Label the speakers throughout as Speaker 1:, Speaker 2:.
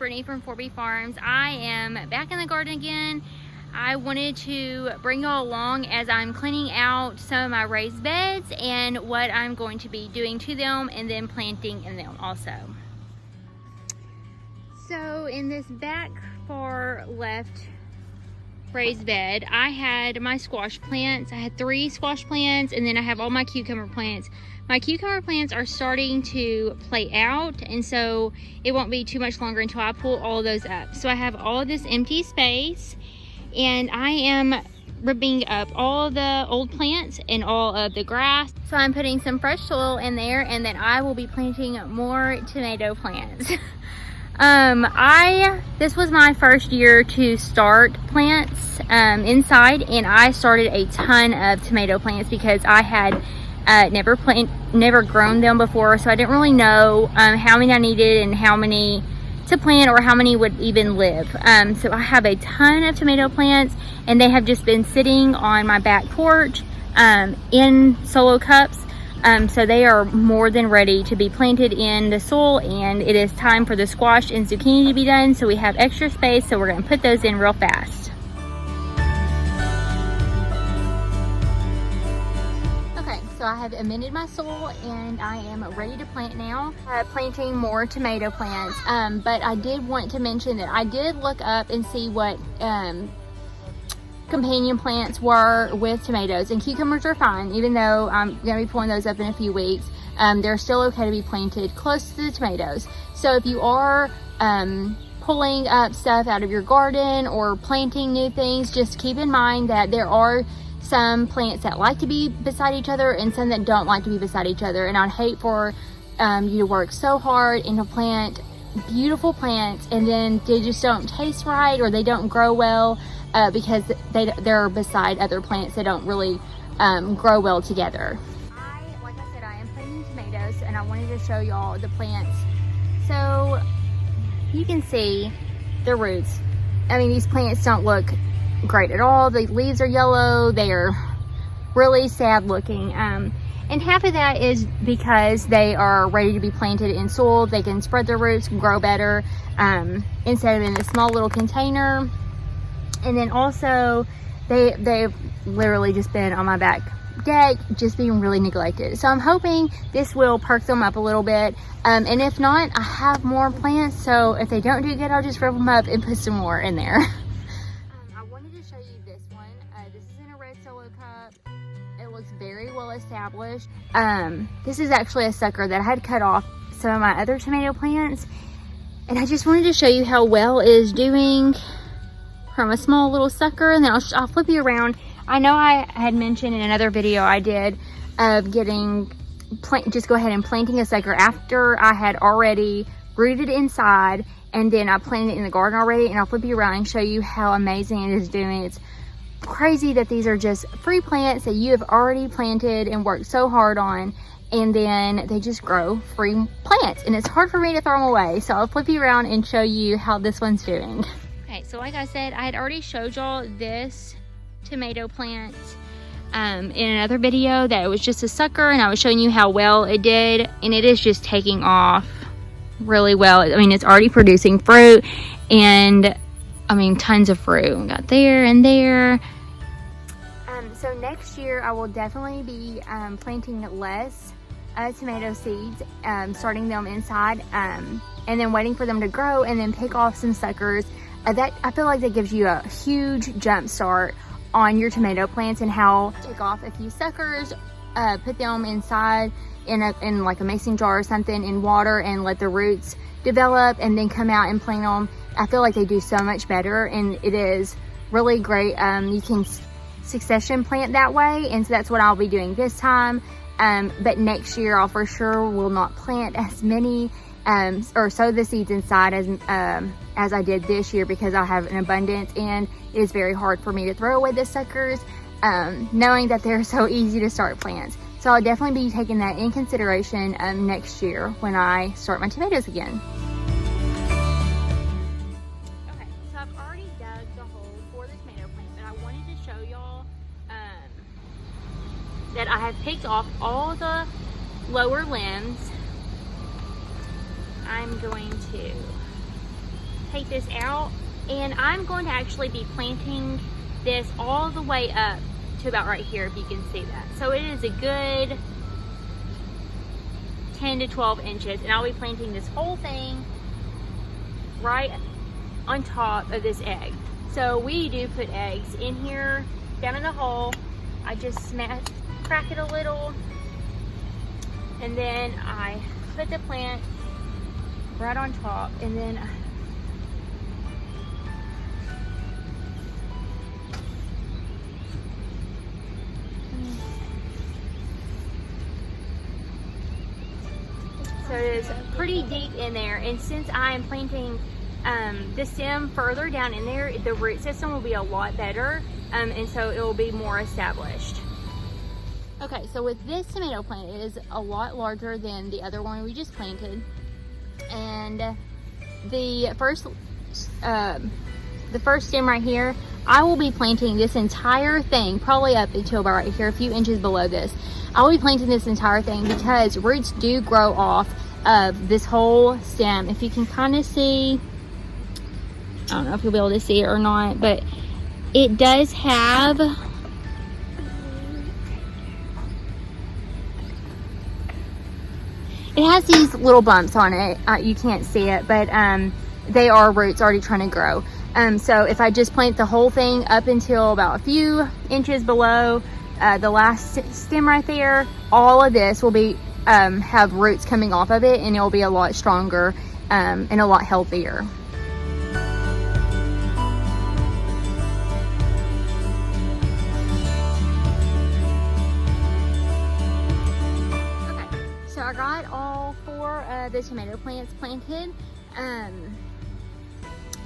Speaker 1: Brittany from 4B Farms. I am back in the garden again. I wanted to bring y'all along as I'm cleaning out some of my raised beds and what I'm going to be doing to them and then planting in them also. So in this back far left raised bed, I had my squash plants. I had 3 squash plants, and then I have all my cucumber plants. My cucumber plants are starting to play out, and so it won't be too much longer until I pull all of those up. So I have all of this empty space, and I am ripping up all the old plants and all of the grass. So I'm putting some fresh soil in there, and then I will be planting more tomato plants. This was my first year to start plants inside, and I started a ton of tomato plants because I had never grown them before, so I didn't really know how many I needed and how many to plant or how many would even live. So I have a ton of tomato plants, and they have just been sitting on my back porch in solo cups. So they are more than ready to be planted in the soil, and it is time for the squash and zucchini to be done. So we have extra space, so we're going to put those in real fast. Okay, so I have amended my soil and I am ready to plant now. Planting more tomato plants, but I did want to mention that I did look up and see what companion plants were with tomatoes, and cucumbers are fine. Even though I'm going to be pulling those up in a few weeks, they're still okay to be planted close to the tomatoes. So if you are pulling up stuff out of your garden or planting new things, just keep in mind that there are some plants that like to be beside each other and some that don't like to be beside each other, and I'd hate for you to work so hard and to plant beautiful plants and then they just don't taste right or they don't grow well because they're beside other plants that don't really grow well together. Like I said, I am planting tomatoes, and I wanted to show y'all the plants. So you can see the roots. I mean, these plants don't look great at all. The leaves are yellow. They are really sad looking. And half of that is because they are ready to be planted in soil. They can spread their roots and grow better instead of in a small little container. And then also they've literally just been on my back deck, just being really neglected. So I'm hoping this will perk them up a little bit. And if not, I have more plants. So if they don't do good, I'll just rip them up and put some more in there. I wanted to show you this one. This is in a red solo cup. It looks very well established. This is actually a sucker that I had cut off some of my other tomato plants, and I just wanted to show you how well it is doing from a small little sucker. And then I'll flip you around. I know I had mentioned in another video I did of just go ahead and planting a sucker after I had already rooted inside, and then I planted it in the garden already, and I'll flip you around and show you how amazing it is doing. It's crazy that these are just free plants that you have already planted and worked so hard on, and then they just grow free plants, and it's hard for me to throw them away. So I'll flip you around and show you how this one's doing. Okay, so like I said, I had already showed y'all this tomato plant in another video that it was just a sucker, and I was showing you how well it did, and it is just taking off really well. I mean, it's already producing fruit, and I mean, tons of fruit. We got there and there. So next year I will definitely be planting less tomato seeds, starting them inside, and then waiting for them to grow, and then pick off some suckers. That I feel like that gives you a huge jump start on your tomato plants, and how take off a few suckers, put them inside in like a mason jar or something in water, and let the roots develop, and then come out and plant them. I feel like they do so much better, and it is really great. You can succession plant that way, and so that's what I'll be doing this time. But next year I'll for sure will not plant as many or sow the seeds inside as I did this year, because I have an abundance, and it is very hard for me to throw away the suckers, knowing that they're so easy to start plants. So I'll definitely be taking that in consideration next year when I start my tomatoes again. Okay, so I've already dug the hole for the tomato plant, but I wanted to show y'all that I have picked off all the lower limbs. I'm going to take this out, and I'm going to actually be planting this all the way up to about right here, if you can see that. So it is a good 10 to 12 inches, and I'll be planting this whole thing right on top of this egg. So we do put eggs in here, down in the hole. I just crack it a little, and then I put the plant right on top, and then so it is pretty deep in there, and since I am planting the stem further down in there, the root system will be a lot better, and so it will be more established. Okay, so with this tomato plant, it is a lot larger than the other one we just planted, and the first stem right here, I will be planting this entire thing probably up until about right here, a few inches below this. I will be planting this entire thing because roots do grow off of this whole stem. If you can kind of see, I don't know if you'll be able to see it or not, but it does have these little bumps on it. You can't see it, but they are roots already trying to grow. So if I just plant the whole thing up until about a few inches below the last stem right there, all of this will be have roots coming off of it, and it will be a lot stronger and a lot healthier. Okay, so I got all 4 of the tomato plants planted.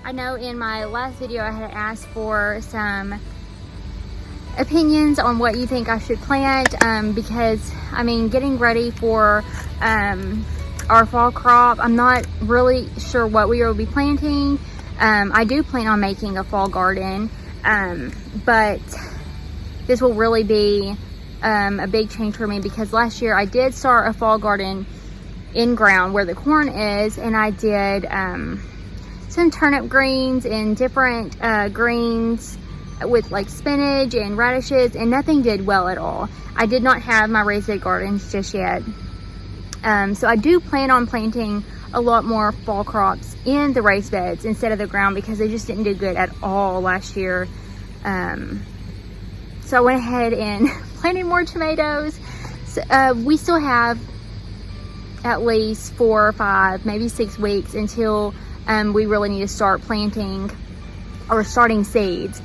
Speaker 1: I know in my last video I had asked for some opinions on what you think I should plant, because I mean, getting ready for our fall crop, I'm not really sure what we will be planting. I do plan on making a fall garden, but this will really be a big change for me, because last year I did start a fall garden in ground where the corn is, and I did some turnip greens and different greens with like spinach and radishes, and nothing did well at all. I did not have my raised bed gardens just yet. So I do plan on planting a lot more fall crops in the raised beds instead of the ground, because they just didn't do good at all last year. So I went ahead and planted more tomatoes. So, we still have at least 4 or 5, maybe 6 weeks until we really need to start planting or starting seeds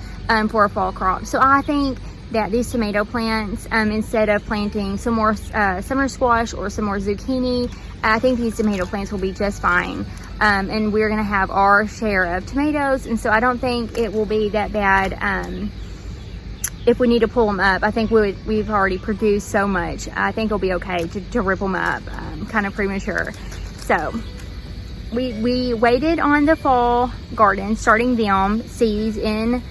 Speaker 1: for a fall crop. So I think that these tomato plants, instead of planting some more summer squash or some more zucchini, I think these tomato plants will be just fine. And we're gonna have our share of tomatoes, and so I don't think it will be that bad if we need to pull them up. I think we've already produced so much. I think it'll be okay to rip them up, kind of premature. So we waited on the fall garden, starting them seeds in,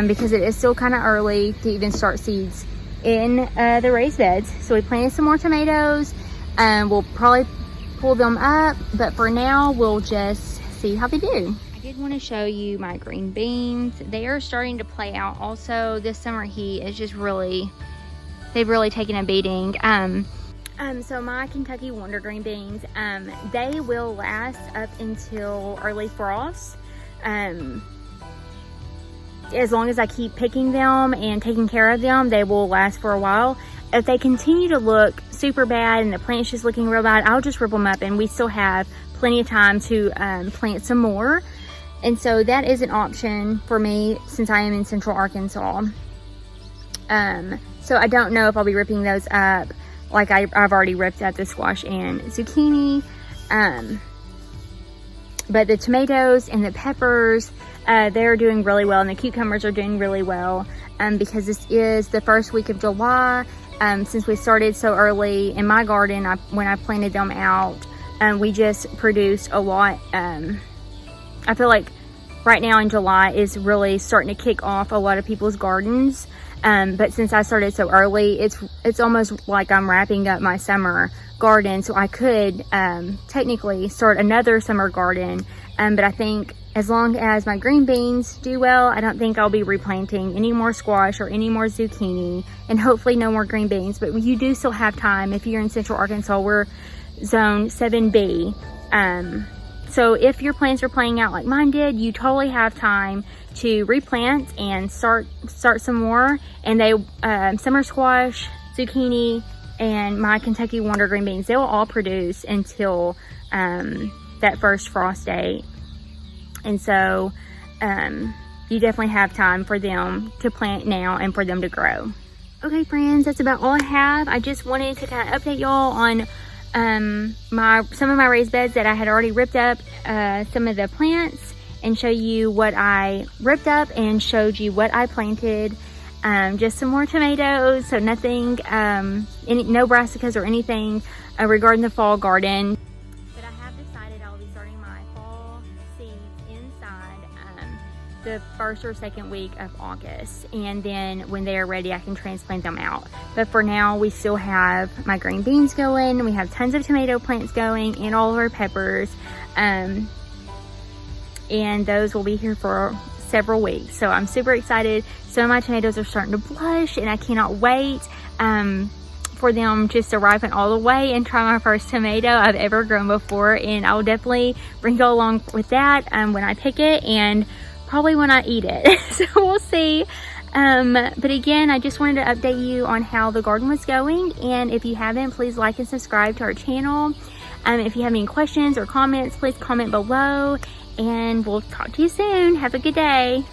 Speaker 1: because it is still kind of early to even start seeds in the raised beds. So we planted some more tomatoes, and we'll probably pull them up, but for now we'll just see how they do. I did want to show you my green beans. They are starting to play out also. This summer heat is just really, they've really taken a beating. So my Kentucky Wonder green beans, they will last up until early frost. As long as I keep picking them and taking care of them, they will last for a while. If they continue to look super bad and the plant's just looking real bad, I'll just rip them up, and we still have plenty of time to plant some more. And so that is an option for me since I am in Central Arkansas. So I don't know if I'll be ripping those up like I've already ripped up the squash and zucchini. But the tomatoes and the peppers, they're doing really well, and the cucumbers are doing really well, because this is the first week of July. Since we started so early in my garden, when I planted them out, we just produced a lot. I feel like right now in July is really starting to kick off a lot of people's gardens. But since I started so early, it's almost like I'm wrapping up my summer garden, so I could technically start another summer garden, but I think as long as my green beans do well, I don't think I'll be replanting any more squash or any more zucchini, and hopefully no more green beans. But you do still have time. If you're in Central Arkansas, we're zone 7B. So if your plants are playing out like mine did, you totally have time to replant and start some more. And they summer squash, zucchini, and my Kentucky Wonder green beans, they will all produce until that first frost date. And so you definitely have time for them to plant now and for them to grow. Okay friends, that's about all I have. I just wanted to kind of update y'all on some of my raised beds that I had already ripped up some of the plants, and show you what I ripped up and showed you what I planted. Just some more tomatoes, so nothing, no brassicas or anything regarding the fall garden. But I have decided I'll be starting my fall seeds inside the first or second week of August, and then when they are ready I can transplant them out. But for now we still have my green beans going, we have tons of tomato plants going, and all of our peppers, and those will be here for several weeks. So I'm super excited. Some of my tomatoes are starting to blush, and I cannot wait for them just to ripen all the way and try my first tomato I've ever grown before. And I will definitely bring you along with that when I pick it, and probably when I eat it. So we'll see. But again, I just wanted to update you on how the garden was going, and if you haven't, please like and subscribe to our channel. If you have any questions or comments, please comment below, and we'll talk to you soon. Have a good day.